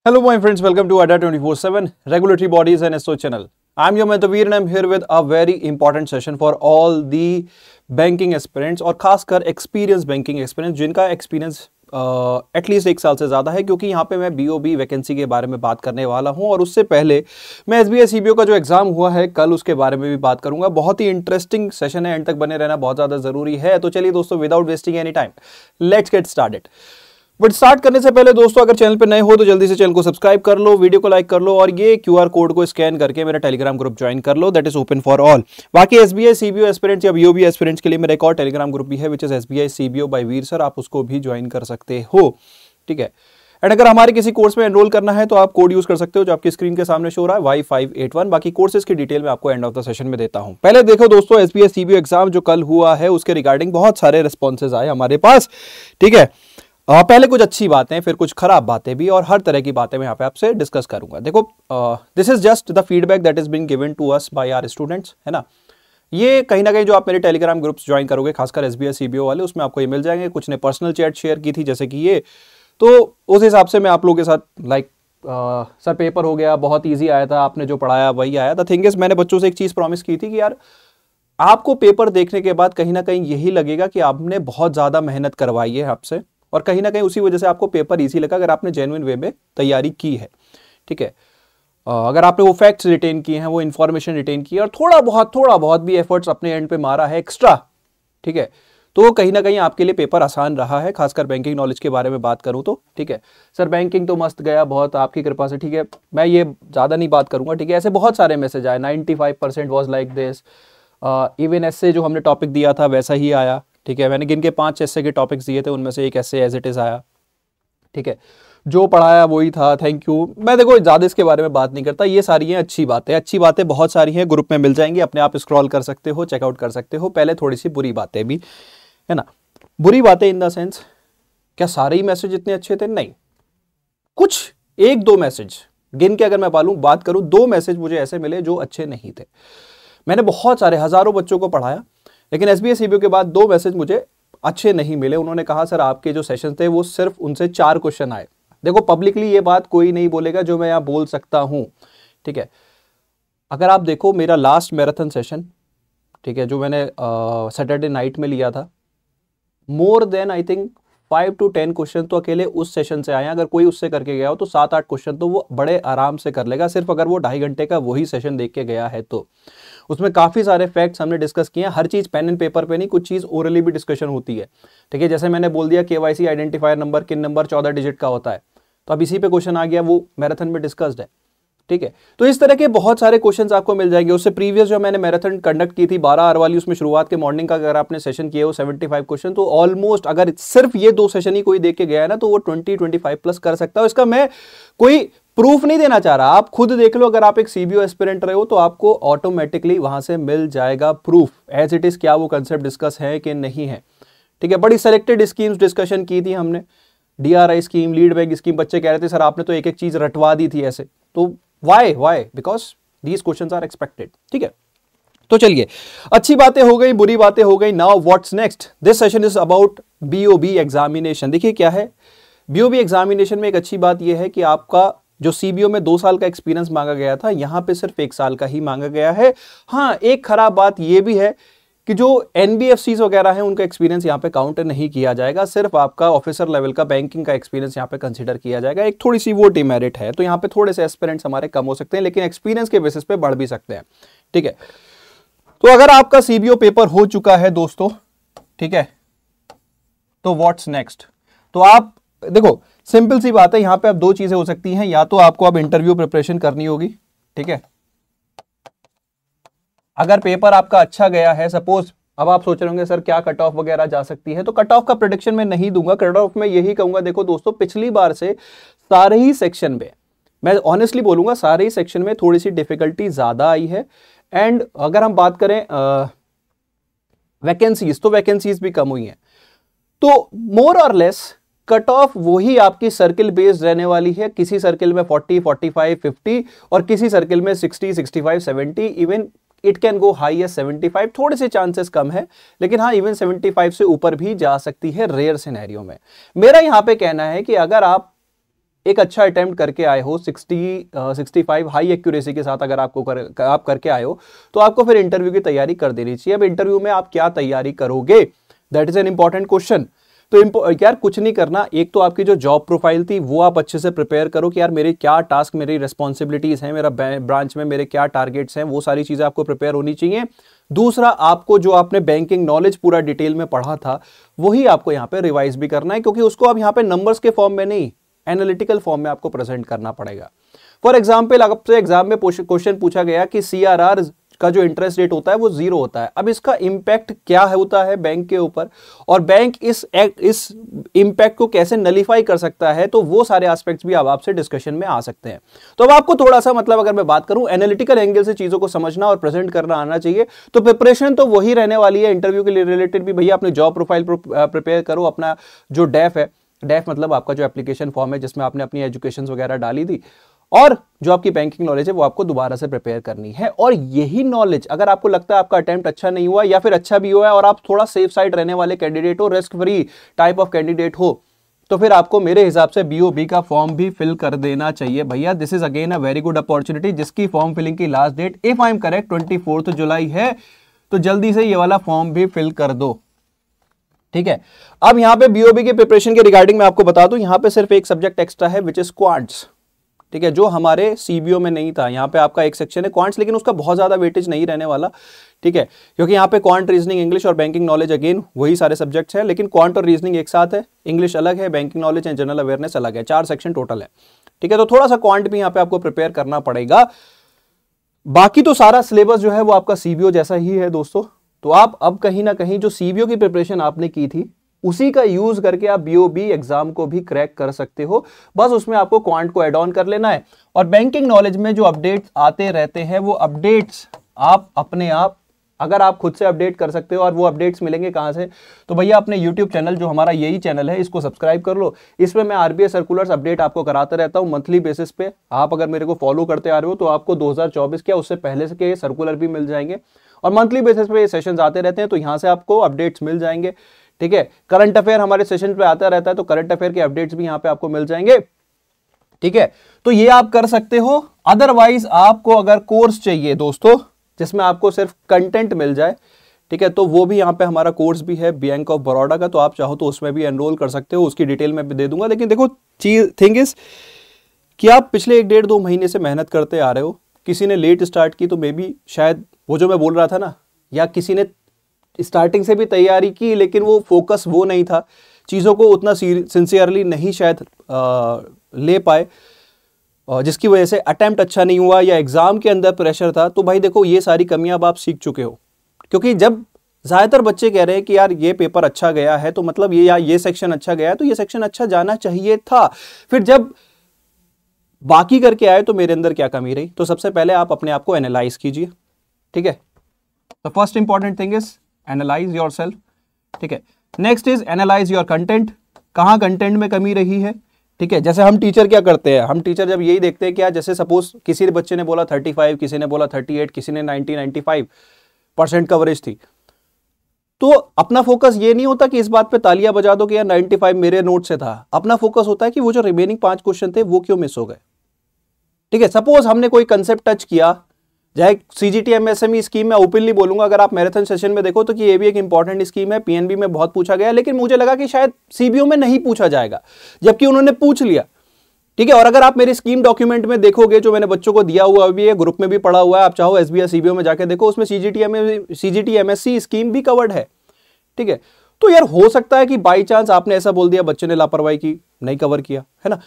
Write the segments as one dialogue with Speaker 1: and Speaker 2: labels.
Speaker 1: Hello, my friends. Welcome to ADA 24/7 Regulatory Bodies and SO channel. I'm your Mentavir and I'm here with a very important session for all the banking aspirants और खासकर experience banking experience जिनका experience at least 1 साल से ज़्यादा है, क्योंकि यहाँ पे मैं BOB वैकेंसी के बारे में बात करने वाला हूँ और उससे पहले मैं SBI CBO का जो एग्जाम हुआ है कल उसके बारे में भी बात करूंगा। बहुत ही इंटरेस्टिंग सेशन है, एंड तक बने रहना बहुत ज़्यादा ज़रूरी है। तो चलिए दोस्तों, without wasting any time let's get started. But start करने से पहले दोस्तों, अगर चैनल पे नए हो तो जल्दी से चैनल को सब्सक्राइब कर लो, वीडियो को लाइक कर लो और ये QR कोड को स्कैन करके मेरा टेलीग्राम ग्रुप ज्वाइन कर लो, that is open for all. बाकी SBI CBO एस्पिरेंट्स या BOB एस्पिरेंट्स के लिए मेरा एक और टेलीग्राम ग्रुप भी है which is SBI CBO by Veer sir, आप उसको भी ज्वाइन कर सकते हो, ठीक है। एंड अगर हमारे किसी कोर्स में एनरोल करना है तो आप कोड यूज कर सकते हो जो आपकी स्क्रीन के सामने शो हो रहा है Y581। बाकी कोर्सेज की डिटेल में आपको एंड ऑफ द सेशन में देता हूं। पहले देखो दोस्तों, SBI CBO एग्जाम जो कल हुआ है उसके रिगार्डिंग बहुत सारे रिस्पॉन्सेज आए हमारे पास, ठीक है। पहले कुछ अच्छी बातें, फिर कुछ खराब बातें भी, और हर तरह की बातें मैं यहाँ पे आपसे डिस्कस करूंगा। देखो, this is just the feedback that is being given to us by our students, है ना। ये कहीं ना कहीं जो आप मेरे टेलीग्राम ग्रुप्स ज्वाइन करोगे, खासकर SBI CBO वाले, उसमें आपको ये मिल जाएंगे। कुछ ने पर्सनल चैट शेयर की थी जैसे कि ये, तो उस हिसाब से मैं आप लोगों के साथ सर पेपर हो गया, बहुत ईजी आया था, आपने जो पढ़ाया वही आया। द थिंग इज, मैंने बच्चों से एक चीज़ प्रॉमिस की थी कि यार आपको पेपर देखने के बाद कहीं ना कहीं यही लगेगा कि आपने बहुत ज़्यादा मेहनत करवाई है आपसे, और कहीं ना कहीं उसी वजह से आपको पेपर इजी लगा अगर आपने जेन्युइन वे में तैयारी की है, ठीक है। अगर आपने वो फैक्ट्स रिटेन किए हैं, वो इन्फॉर्मेशन रिटेन की है और थोड़ा बहुत भी एफर्ट्स अपने एंड पे मारा है एक्स्ट्रा, ठीक है, तो कहीं ना कहीं आपके लिए पेपर आसान रहा है। खासकर बैंकिंग नॉलेज के बारे में बात करूं तो, ठीक है। सर बैंकिंग तो मस्त गया बहुत आपकी कृपा से, ठीक है, मैं ये ज़्यादा नहीं बात करूंगा, ठीक है। ऐसे बहुत सारे मैसेज आए, 95% वॉज लाइक दिस, इवन ऐसे जो हमने टॉपिक दिया था वैसा ही आया, ठीक है। मैंने गिन के 5 ऐसे के टॉपिक्स दिए थे, उनमें से एक ऐसे एज इट इज आया, ठीक है। जो पढ़ाया वही था, थैंक यू। मैं देखो ज़्यादा इसके बारे में बात नहीं करता, ये सारी हैं अच्छी बातें बहुत सारी हैं, ग्रुप में मिल जाएंगी, अपने आप स्क्रॉल कर सकते हो, चेकआउट कर सकते हो। पहले थोड़ी सी बुरी बातें भी, है ना। बुरी बातें इन द सेंस, क्या सारे ही मैसेज इतने अच्छे थे? नहीं, कुछ 1-2 मैसेज गिन के अगर मैं बात करूं, 2 मैसेज मुझे ऐसे मिले जो अच्छे नहीं थे। मैंने बहुत सारे हजारों बच्चों को पढ़ाया, लेकिन SBI CBO के बाद 2 मैसेज मुझे अच्छे नहीं मिले। उन्होंने कहा सर आपके जो सेशन थे वो सिर्फ उनसे 4 क्वेश्चन आए। देखो, पब्लिकली ये बात कोई नहीं बोलेगा जो मैं यहाँ बोल सकता हूँ, ठीक है। अगर आप देखो मेरा लास्ट मैराथन सेशन, ठीक है, जो मैंने सैटरडे नाइट में लिया था, more than I think 5 to 10 question तो अकेले उस सेशन से आए हैं। अगर कोई उससे करके गया हो तो 7-8 क्वेश्चन तो वो बड़े आराम से कर लेगा, सिर्फ अगर वो 2.5 घंटे का वही सेशन देख के गया है तो। उसमें काफ़ी सारे फैक्ट्स हमने डिस्कस किए हैं, हर चीज़ पेन एंड पेपर पे नहीं, कुछ चीज़ ओरली भी डिस्कशन होती है, ठीक है। जैसे मैंने बोल दिया KYC आइडेंटिफायर नंबर किन नंबर 14 डिजिट का होता है, तो अब इसी पे क्वेश्चन आ गया, वो मैराथन में डिस्कस्ड है, ठीक है। तो इस तरह के बहुत सारे क्वेश्चंस आपको मिल जाएंगे। उससे प्रीवियस जो मैंने मैराथन कंडक्ट की थी 12 आवर वाली, उसमें शुरुआत के मॉर्निंग का अगर आपने सेशन किया हो 75 क्वेश्चन, तो ऑलमोस्ट अगर सिर्फ ये 2 सेशन ही कोई देख के गया है ना, तो वो 20-25 प्लस कर सकता है। इसका मैं कोई प्रूफ नहीं देना चाह रहा, आप खुद देख लो। अगर आप एक CBO एस्पिरेंट रहे हो तो आपको ऑटोमेटिकली वहां से मिल जाएगा प्रूफ एज इट इज, क्या वो कंसेप्ट डिस्कस है कि नहीं है, ठीक है। बड़ी सेलेक्टेड स्कीम्स डिस्कशन की थी हमने, DRI scheme, lead bank scheme. बच्चे कह रहे थे सर आपने तो एक एक चीज रटवा दी थी ऐसे, तो why because these questions are expected, ठीक है। तो चलिए, अच्छी बातें हो गई, बुरी बातें हो गई। Now what's next? This session is about BOB examination. देखिए क्या है BOB एग्जामिनेशन में, एक अच्छी बात यह है कि आपका जो CBO में 2 साल का एक्सपीरियंस मांगा गया था, यहां पे सिर्फ 1 साल का ही मांगा गया है। हाँ, एक खराब बात यह भी है कि जो NBFCs वगैरह हैं उनका एक्सपीरियंस यहाँ पे काउंट नहीं किया जाएगा, सिर्फ आपका ऑफिसर लेवल का बैंकिंग का एक्सपीरियंस यहाँ पे कंसीडर किया जाएगा। एक थोड़ी सी वो डिमेरिट है, तो यहाँ पे थोड़े से एस्पिरेंट्स हमारे कम हो सकते हैं, लेकिन एक्सपीरियंस के बेसिस पे बढ़ भी सकते हैं, ठीक है। तो अगर आपका CBO पेपर हो चुका है दोस्तों, ठीक है, तो व्हाट्स नेक्स्ट? तो आप देखो, सिंपल सी बात है, यहाँ पे अब 2 चीजें हो सकती हैं, या तो आपको अब इंटरव्यू प्रिपरेशन करनी होगी, ठीक है। अगर पेपर आपका अच्छा गया है, सपोज अब आप सोच रहे होंगे सर क्या कट ऑफ वगैरह जा सकती है, तो कट ऑफ का प्रेडिक्शन मैं नहीं दूंगा। कट ऑफ में यही कहूंगा, देखो दोस्तों, पिछली बार से सारे ही सेक्शन में, मैं ऑनेस्टली बोलूंगा, सारे ही सेक्शन में थोड़ी सी डिफिकल्टी ज्यादा आई है। एंड अगर हम बात करें वैकेंसीज, तो वैकेंसीज भी कम हुई हैं। तो मोर और लेस कट ऑफ वही आपकी सर्किल बेस्ड रहने वाली है। किसी सर्किल में 40, 45, 50 और किसी सर्किल में 60, 65, 70, even it can go high as 75। थोड़े से चांसेस कम है, लेकिन हाँ इवन 75 से ऊपर भी जा सकती है रेयर सिनेरियो में। मेरा यहां पे कहना है कि अगर आप एक अच्छा अटेम्प्ट करके आए हो 65 हाई एक्यूरेसी के साथ अगर आप करके आए हो तो आपको फिर इंटरव्यू की तैयारी कर देनी चाहिए। अब इंटरव्यू में आप क्या तैयारी करोगे, that is an important question. तो यार कुछ नहीं करना, एक तो आपकी जो जॉब प्रोफाइल थी वो आप अच्छे से प्रिपेयर करो कि यार मेरे क्या टास्क, मेरी रिस्पॉन्सिबिलिटीज हैं, मेरा ब्रांच में मेरे क्या टारगेट्स हैं, वो सारी चीजें आपको प्रिपेयर होनी चाहिए। दूसरा, आपको जो आपने बैंकिंग नॉलेज पूरा डिटेल में पढ़ा था वही आपको यहाँ पे रिवाइज भी करना है, क्योंकि उसको अब यहाँ पे नंबर्स के फॉर्म में नहीं, एनालिटिकल फॉर्म में आपको प्रेजेंट करना पड़ेगा। फॉर एग्जाम्पल, आपसे एग्जाम में क्वेश्चन पूछा गया कि CRR का जो इंटरेस्ट रेट होता है वो 0 होता है। अब इसका इंपैक्ट क्या होता है बैंक के ऊपर, और बैंक इस इंपैक्ट को कैसे नलीफाई कर सकता है, तो वो सारे एस्पेक्ट्स भी अब आपसे डिस्कशन में आ सकते हैं। तो अब आपको थोड़ा सा मतलब अगर मैं बात करूं, एनालिटिकल एंगल से चीजों को समझना और प्रेजेंट करना आना चाहिए। तो प्रिपरेशन तो वही रहने वाली है इंटरव्यू के लिए रिलेटेड भी। भैया अपनी जॉब प्रोफाइल प्रिपेयर करो, अपना जो डेफ है, डेफ मतलब आपका जो एप्लीकेशन फॉर्म है जिसमें आपने अपनी एजुकेशन वगैरह डाली थी, और जो आपकी बैंकिंग नॉलेज है वो आपको दोबारा से प्रिपेयर करनी है। और यही नॉलेज, अगर आपको लगता है आपका अटेम्प्ट अच्छा नहीं हुआ या फिर अच्छा भी हुआ है और आप थोड़ा सेफ साइड रहने वाले कैंडिडेट हो, risk free type of candidate हो, तो फिर आपको मेरे हिसाब से BOB का फॉर्म भी फिल कर देना चाहिए भैया। This is again a very good opportunity, जिसकी फॉर्म फिलिंग की last date, if I am correct, 24 जुलाई है। तो जल्दी से ये वाला फॉर्म भी फिल कर दो, ठीक है। अब यहां पे BOB के प्रिपरेशन के रिगार्डिंग मैं आपको बता दूं, यहां पे सिर्फ एक सब्जेक्ट एक्स्ट्रा है विच इज क्वांट्स, ठीक है, जो हमारे CBO में नहीं था। यहाँ पे आपका एक सेक्शन है क्वांट्स, लेकिन उसका बहुत ज्यादा वेटेज नहीं रहने वाला, ठीक है, क्योंकि यहाँ पे क्वांट, रीजनिंग, इंग्लिश और बैंकिंग नॉलेज अगेन वही सारे सब्जेक्ट्स हैं, लेकिन क्वांट और रीजनिंग एक साथ है, इंग्लिश अलग है, banking knowledge and general awareness अलग है, 4 सेक्शन टोटल है, ठीक है। तो थोड़ा सा क्वांट भी यहाँ पे आपको प्रिपेयर करना पड़ेगा। बाकी तो सारा सिलेबस जो है वो आपका CBO जैसा ही है दोस्तों। तो आप अब कहीं ना कहीं जो CBO की प्रिपरेशन आपने की थी उसी का यूज करके आप BOB एग्जाम को भी क्रैक कर सकते हो। बस उसमें आपको क्वांट को ऐड ऑन कर लेना है, और बैंकिंग नॉलेज में जो अपडेट्स आते रहते हैं वो अपडेट्स आप अपने आप, अगर आप खुद से अपडेट कर सकते हो, और वो अपडेट्स मिलेंगे कहां से, तो भैया अपने YouTube चैनल, जो हमारा यही चैनल है, इसको सब्सक्राइब कर लो। इसमें मैं RBI सर्कुलर्स अपडेट आपको कराता रहता हूं मंथली बेसिस पे। आप अगर मेरे को फॉलो करते आ रहे हो तो आपको 2024 क्या उससे पहले के सर्कुलर भी मिल जाएंगे, और मंथली बेसिस पे ये सेशंस आते रहते हैं, तो यहां से आपको अपडेट्स मिल जाएंगे, ठीक है। करंट अफेयर हमारे सेशन पे आता रहता है, तो करंट अफेयर के अपडेट्स भी यहां पे आपको मिल जाएंगे, ठीक है। तो ये आप कर सकते हो। अदरवाइज आपको अगर कोर्स चाहिए दोस्तों जिसमें आपको सिर्फ कंटेंट मिल जाए, ठीक है, तो वो भी यहाँ पे हमारा कोर्स भी है बैंक ऑफ बड़ौदा का, तो आप चाहो तो उसमें भी एनरोल कर सकते हो, उसकी डिटेल मैं भी दे दूंगा। लेकिन देखो थिंग इज कि आप पिछले 1-1.5-2 महीने से मेहनत करते आ रहे हो, किसी ने लेट स्टार्ट की तो मे बी शायद वो जो मैं बोल रहा था ना, या किसी ने स्टार्टिंग से भी तैयारी की लेकिन वो फोकस वो नहीं था, चीज़ों को उतना सिंसियरली नहीं शायद ले पाए, जिसकी वजह से अटेम्प्ट अच्छा नहीं हुआ या एग्जाम के अंदर प्रेशर था। तो भाई देखो ये सारी कमियां अब आप सीख चुके हो, क्योंकि जब ज़्यादातर बच्चे कह रहे हैं कि यार ये पेपर अच्छा गया है तो मतलब ये, या ये सेक्शन अच्छा गया है तो ये सेक्शन अच्छा जाना चाहिए था, फिर जब बाकी करके आए तो मेरे अंदर क्या कमी रही। तो सबसे पहले आप अपने आप को एनालाइज कीजिए, ठीक है। The first important thing is analyse yourself, ठीक है। Next is analyse your content, कहाँ कंटेंट में कमी रही है, ठीक है। जैसे हम टीचर क्या करते हैं, हम टीचर जब यही देखते हैं कि जैसे सपोज किसी बच्चे ने बोला 35, किसी ने बोला 38, किसी ने 90-95% कवरेज थी, तो अपना फोकस ये नहीं होता कि इस बात पे तालियां बजा दो कि यार 95 मेरे नोट से था। अपना फोकस होता है कि वो जो रिमेनिंग 5 क्वेश्चन थे वो क्यों मिस हो गए, ठीक है। सपोज हमने कोई कंसेप्ट टच किया, चाहे CGT MSME स्कीम में ओपनली बोलूंगा, अगर आप मैराथन सेशन में देखो तो कि ये भी एक इंपॉर्टेंट स्कीम है, PNB में बहुत पूछा गया, लेकिन मुझे लगा कि शायद CBO में नहीं पूछा जाएगा, जबकि उन्होंने पूछ लिया, ठीक है। और अगर आप मेरी स्कीम डॉक्यूमेंट में देखोगे जो मैंने बच्चों को दिया हुआ भी है, ग्रुप में भी पड़ा हुआ है, आप चाहो SBI CBO में जाके देखो, उसमें CGT MSc स्कीम भी कवर्ड है, ठीक है। तो यार हो सकता है कि बाई चांस आपने ऐसा बोल दिया, बच्चे ने लापरवाही की, नहीं कवर किया, है ना।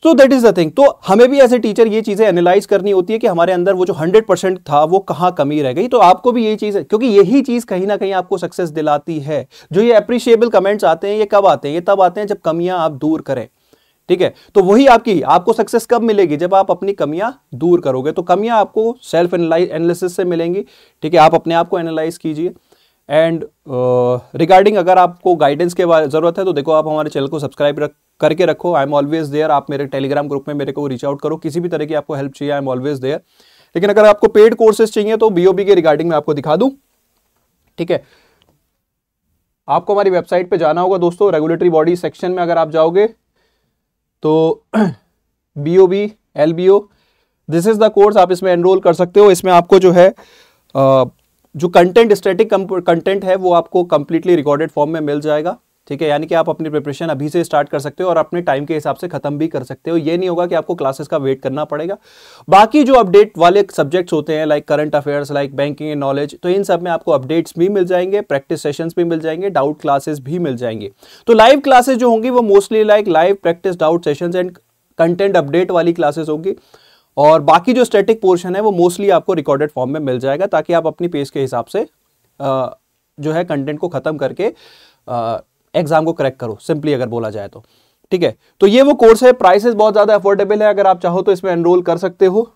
Speaker 1: So that is the thing. तो हमें भी एज ए टीचर ये चीजें एनालाइज करनी होती है कि हमारे अंदर वो जो 100% था वो कहां कमी रह गई। तो आपको भी यही चीज है, क्योंकि यही चीज कहीं ना कहीं आपको सक्सेस दिलाती है। जो ये अप्रिशिएबल कमेंट्स आते हैं ये कब आते हैं, ये तब आते हैं जब कमियां आप दूर करें, ठीक है। तो वही आपको सक्सेस कब मिलेगी, जब आप अपनी कमियां दूर करोगे। तो कमियां आपको सेल्फ एनालिसिस से मिलेंगी, ठीक है। आप अपने आप को एनालाइज कीजिए। एंड रिगार्डिंग अगर आपको गाइडेंस के जरूरत है तो देखो आप हमारे चैनल को सब्सक्राइब करके रखो, आई एम ऑलवेज देयर। आप मेरे टेलीग्राम ग्रुप में मेरे को रीच आउट करो, किसी भी तरह की आपको हेल्प चाहिए, आई एम ऑलवेज देयर। लेकिन अगर आपको पेड कोर्सेज चाहिए तो BOB के रिगार्डिंग में आपको दिखा दूं, ठीक है। आपको हमारी वेबसाइट पे जाना होगा दोस्तों, रेगुलेटरी बॉडी सेक्शन में अगर आप जाओगे तो BOB LBO, this is the course, आप इसमें एनरोल कर सकते हो। इसमें आपको जो है जो कंटेंट, स्टैटिक कंटेंट है वो आपको कंप्लीटली रिकॉर्डेड फॉर्म में मिल जाएगा, ठीक है। यानी कि आप अपनी प्रिपरेशन अभी से स्टार्ट कर सकते हो और अपने टाइम के हिसाब से खत्म भी कर सकते हो। ये नहीं होगा कि आपको क्लासेस का वेट करना पड़ेगा। बाकी जो अपडेट वाले सब्जेक्ट्स होते हैं like current affairs, like banking and knowledge, तो इन सब में आपको अपडेट्स भी मिल जाएंगे, प्रैक्टिस सेशंस भी मिल जाएंगे, डाउट क्लासेस भी मिल जाएंगे। तो लाइव क्लासेस जो होंगी वो mostly like live practice, doubt sessions and content update वाली क्लासेस होंगी। और बाकी जो स्टैटिक पोर्शन है वो मोस्टली आपको रिकॉर्डेड फॉर्म में मिल जाएगा, ताकि आप अपनी पेस के हिसाब से जो है कंटेंट को खत्म करके एग्जाम को क्रैक करो, सिंपली अगर बोला जाए तो, ठीक है। तो ये वो कोर्स है, प्राइसेस बहुत ज्यादा अफोर्डेबल है, अगर आप चाहो तो इसमें एनरोल कर सकते हो।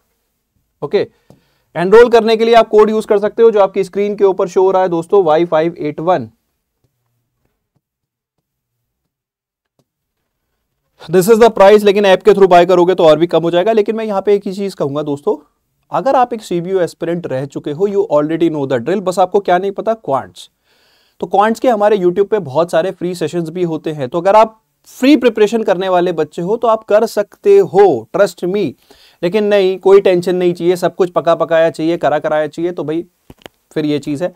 Speaker 1: ओके, एनरोल करने के लिए आप कोड यूज कर सकते हो जो आपकी स्क्रीन के ऊपर शो हो रहा है दोस्तों, Y581। This is the price, लेकिन ऐप के थ्रू बाय करोगे तो और भी कम हो जाएगा। लेकिन मैं यहां पे एक ही चीज कहूंगा दोस्तों, अगर आप एक CBO एस्पिरेंट रह चुके हो, you already know the drill, बस आपको क्या नहीं पता, क्वांट्स। तो क्वांट्स के हमारे यूट्यूब पे बहुत सारे फ्री सेशंस भी होते हैं, तो अगर आप फ्री प्रिपरेशन करने वाले बच्चे हो तो आप कर सकते हो, ट्रस्ट मी। लेकिन नहीं, कोई टेंशन नहीं चाहिए, सब कुछ पका पकाया चाहिए, करा कराया चाहिए, तो भाई फिर ये चीज है।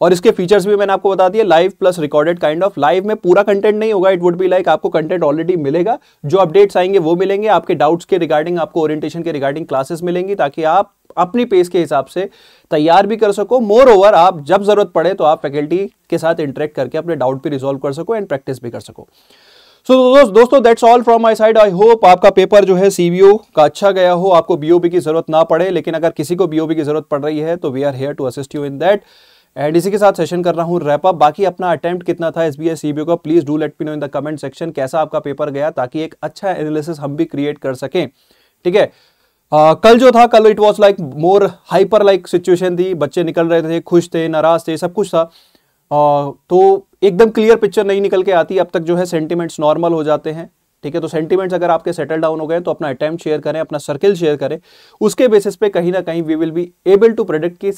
Speaker 1: और इसके फीचर्स भी मैंने आपको बता दिया, live plus recorded kind of. Live में पूरा कंटेंट नहीं होगा, इट वुड बी लाइक आपको कंटेंट ऑलरेडी मिलेगा, जो अपडेट्स आएंगे वो मिलेंगे, आपके डाउट्स के रिगार्डिंग, आपको ओरिएंटेशन के रिगार्डिंग क्लासेस मिलेंगी, ताकि आप अपनी पेस के हिसाब से तैयार भी कर सको। मोर ओवर, आप जब जरूरत पड़े तो आप फैकल्टी के साथ इंटरेक्ट करके अपने डाउट भी रिजॉल्व कर सको एंड प्रैक्टिस भी कर सको। सो दोस्तों, that's all from my side. I hope आपका पेपर जो है CBO का अच्छा गया हो, आपको BOB की जरूरत ना पड़े। लेकिन अगर किसी को BOB की जरूरत पड़ रही है तो we are here to assist you in that. And इसी के साथ सेशन कर रहा हूं रैप अप। बाकी अपना अटेम्प्ट कितना था SBI CBO का, please do let me know in the comment section, कैसा आपका पेपर गया, ताकि एक अच्छा एनालिसिस हम भी क्रिएट कर सकें, ठीक है। कल जो था, call it was like more hyper like situation थी, बच्चे निकल रहे थे, खुश थे, नाराज थे, सब कुछ था। तो एकदम क्लियर पिक्चर नहीं निकल के आती, अब तक जो है सेंटिमेंट्स नॉर्मल हो जाते हैं, ठीक है। तो सेंटिमेंट्स अगर आपके सेटल डाउन हो गए तो अपना अटेम्प्ट शेयर करें, अपना सर्किल शेयर करें, उसके बेसिस पे कहीं ना कहीं we will be able to predict कि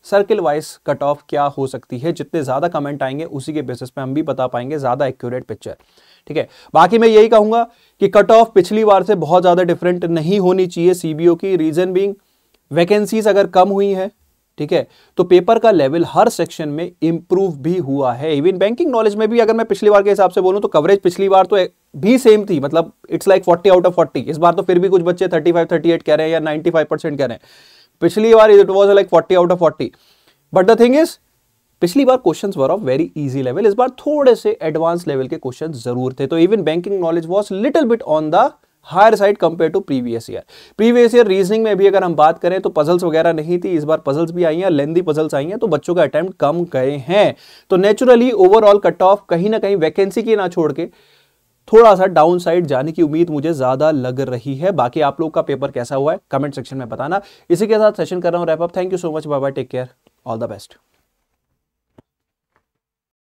Speaker 1: सर्किल वाइज कट ऑफ क्या हो सकती है। जितने ज्यादा कमेंट आएंगे उसी के बेसिस पे हम भी बता पाएंगे ज्यादा एक्यूरेट पिक्चर, ठीक है। बाकी मैं यही कहूंगा कि कट ऑफ पिछली बार से बहुत ज्यादा डिफरेंट नहीं होनी चाहिए CBO की। रीजन बीइंग, वैकेंसीज अगर कम हुई है, ठीक है, तो पेपर का लेवल हर सेक्शन में इंप्रूव भी हुआ है। इवन बैंकिंग नॉलेज में भी अगर मैं पिछली बार के हिसाब से बोलूं तो कवरेज पिछली बार तो भी सेम थी, मतलब इट्स लाइक 40 आउट ऑफ 40। इस बार तो फिर भी कुछ बच्चे 35-38 कह रहे हैं या 95% कह रहे हैं। पिछली बार it was like 40 out of 40। But the thing is, पिछली बार questions were of very easy level, इस बार थोड़े से एडवांस लेवल के क्वेश्चंस जरूर थे। तो even banking knowledge was little bit on the higher side compare to previous year. Previous year reasoning में भी अगर हम बात करें तो पजल्स वगैरह नहीं थी, इस बार पजल्स भी आई हैं, लेंदी पजल्स आई हैं, तो बच्चों का अटेम्प्ट कम गए हैं। तो नेचुरली ओवरऑल कट ऑफ कहीं ना कहीं वैकेंसी की ना छोड़ के थोड़ा सा डाउन साइड जाने की उम्मीद मुझे ज्यादा लग रही है। बाकी आप लोग का पेपर कैसा हुआ है कमेंट सेक्शन में बताना। इसी के साथ सेशन कर रहा हूं wrap up. Thank you so much, bye bye, take care, all the best.